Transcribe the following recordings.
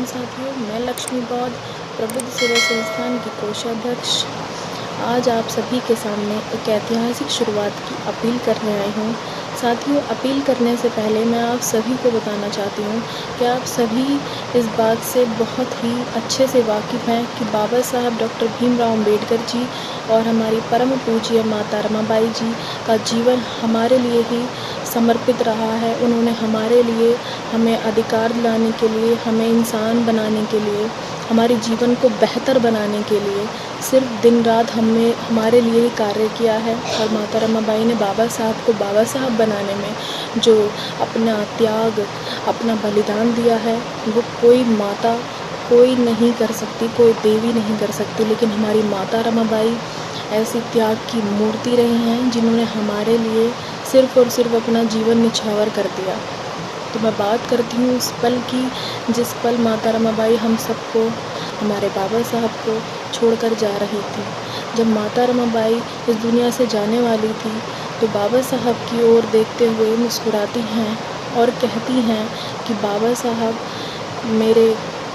साथियों, मैं लक्ष्मी बौद्ध प्रबुद्ध सेवा संस्थान की कोषाध्यक्ष आज आप सभी के सामने एक ऐतिहासिक शुरुआत की अपील करने आई हूँ। साथियों, अपील करने से पहले मैं आप सभी को बताना चाहती हूँ कि आप सभी इस बात से बहुत ही अच्छे से वाकिफ़ हैं कि बाबा साहब डॉक्टर भीमराव अम्बेडकर जी और हमारी परम पूज्य माता रमाबाई जी का जीवन हमारे लिए ही समर्पित रहा है। उन्होंने हमारे लिए, हमें अधिकार दिलाने के लिए, हमें इंसान बनाने के लिए, हमारे जीवन को बेहतर बनाने के लिए सिर्फ दिन रात हमारे लिए ही कार्य किया है। और माता रमाबाई ने बाबा साहब को बाबा साहब बनाने में जो अपना त्याग, अपना बलिदान दिया है, वो कोई माता, कोई नहीं कर सकती, कोई देवी नहीं कर सकती। लेकिन हमारी माता रमाबाई ऐसी त्याग की मूर्ति रही हैं जिन्होंने हमारे लिए सिर्फ़ और सिर्फ अपना जीवन निछावर कर दिया। तो मैं बात करती हूँ उस पल की, जिस पल माता रमाबाई हम सबको, हमारे बाबा साहब को छोड़कर जा रही थी। जब माता रमाबाई इस दुनिया से जाने वाली थी तो बाबा साहब की ओर देखते हुए मुस्कुराती हैं और कहती हैं कि बाबा साहब, मेरे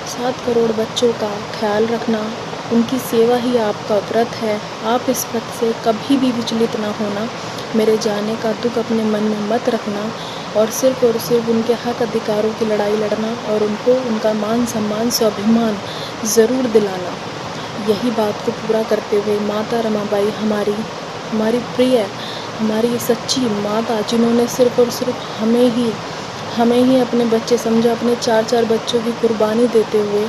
7 करोड़ बच्चों का ख्याल रखना, उनकी सेवा ही आपका व्रत है। आप इस व्रत से कभी भी विचलित ना होना, मेरे जाने का दुख अपने मन में मत रखना और सिर्फ उनके हक अधिकारों की लड़ाई लड़ना और उनको उनका मान सम्मान, स्वाभिमान ज़रूर दिलाना। यही बात को पूरा करते हुए माता रमाबाई हमारी प्रिय, हमारी सच्ची माता, जिन्होंने सिर्फ और सिर्फ हमें ही अपने बच्चे समझा, अपने 4-4 बच्चों की कुर्बानी देते हुए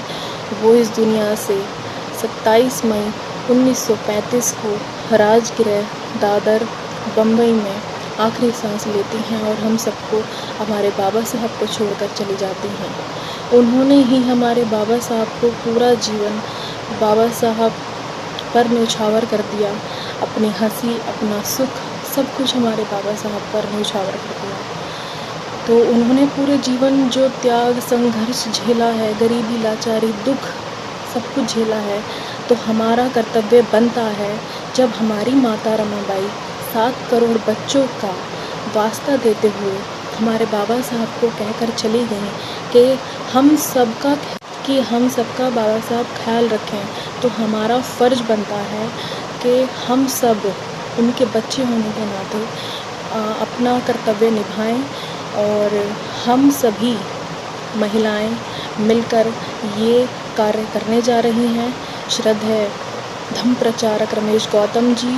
वो इस दुनिया से 27 मई 1935 को राजगृह दादर बम्बई में आखिरी सांस लेती हैं और हम सबको, हमारे बाबा साहब को छोड़कर चली जाती हैं। उन्होंने ही हमारे बाबा साहब को पूरा जीवन बाबा साहब पर न्यौछावर कर दिया। अपनी हंसी, अपना सुख, सब कुछ हमारे बाबा साहब पर न्यौछावर कर दिया। तो उन्होंने पूरे जीवन जो त्याग, संघर्ष झेला है, गरीबी, लाचारी, दुख, सब कुछ झेला है, तो हमारा कर्तव्य बनता है, जब हमारी माता रमाबाई 7 करोड़ बच्चों का वास्ता देते हुए हमारे बाबा साहब को कहकर चली गई कि हम सबका बाबा साहब ख्याल रखें, तो हमारा फ़र्ज़ बनता है कि हम सब उनके बच्चे होने के नाते अपना कर्तव्य निभाएं। और हम सभी महिलाएं मिलकर ये कार्य करने जा रही हैं। श्रद्धेय धम्म प्रचारक रमेश गौतम जी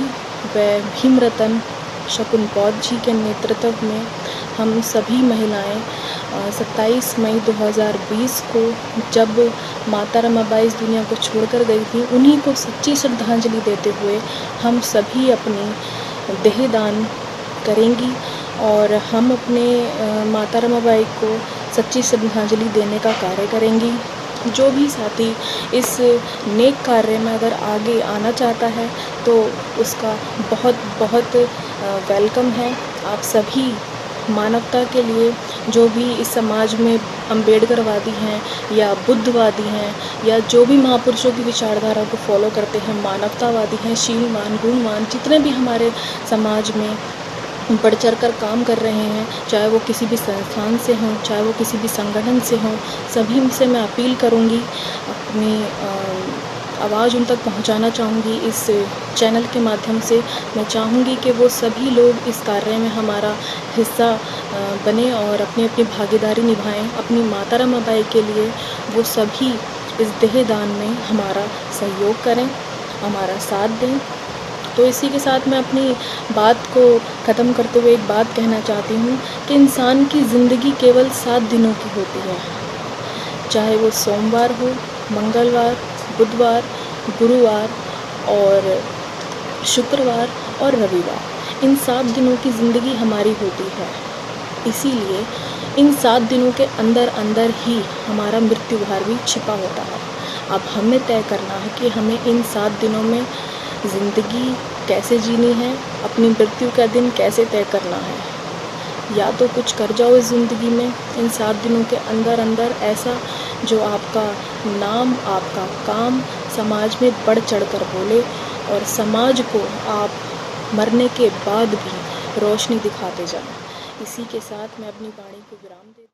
व भीमरतन शकुन बौद्ध जी के नेतृत्व में हम सभी महिलाएं 27 मई 2020 को, जब माता रमाबाई इस दुनिया को छोड़कर गई थी, उन्हीं को सच्ची श्रद्धांजलि देते हुए हम सभी अपनी देहदान करेंगी और हम अपने माता रमाबाई को सच्ची श्रद्धांजलि देने का कार्य करेंगी। जो भी साथी इस नेक कार्य में अगर आगे आना चाहता है तो उसका बहुत बहुत वेलकम है। आप सभी मानवता के लिए, जो भी इस समाज में अम्बेडकरवादी हैं या बुद्धवादी हैं या जो भी महापुरुषों की विचारधारा को फॉलो करते हैं, मानवतावादी हैं, शीलवान, गुणवान, जितने भी हमारे समाज में बढ़ चढ़ कर काम कर रहे हैं, चाहे वो किसी भी संस्थान से हों, चाहे वो किसी भी संगठन से हों, सभी से मैं अपील करूंगी, अपनी आवाज़ उन तक पहुंचाना चाहूँगी। इस चैनल के माध्यम से मैं चाहूँगी कि वो सभी लोग इस कार्य में हमारा हिस्सा बने और अपनी अपनी भागीदारी निभाएं। अपनी माता रमाबाई के लिए वो सभी इस देहदान में हमारा सहयोग करें, हमारा साथ दें। तो इसी के साथ मैं अपनी बात को ख़त्म करते हुए एक बात कहना चाहती हूँ कि इंसान की ज़िंदगी केवल 7 दिनों की होती है, चाहे वो सोमवार हो, मंगलवार, बुधवार, गुरुवार और शुक्रवार और रविवार। इन 7 दिनों की ज़िंदगी हमारी होती है। इसीलिए इन 7 दिनों के अंदर ही हमारा मृत्यु भार भी छिपा होता है। अब हमें तय करना है कि हमें इन 7 दिनों में ज़िंदगी कैसे जीनी है, अपनी मृत्यु का दिन कैसे तय करना है। या तो कुछ कर जाओ इस ज़िंदगी में इन 7 दिनों के अंदर ऐसा जो आपका नाम, आपका काम समाज में बढ़ चढ़ कर बोले और समाज को आप मरने के बाद भी रोशनी दिखाते जाएं। इसी के साथ मैं अपनी वाणी को विराम देती हूँ।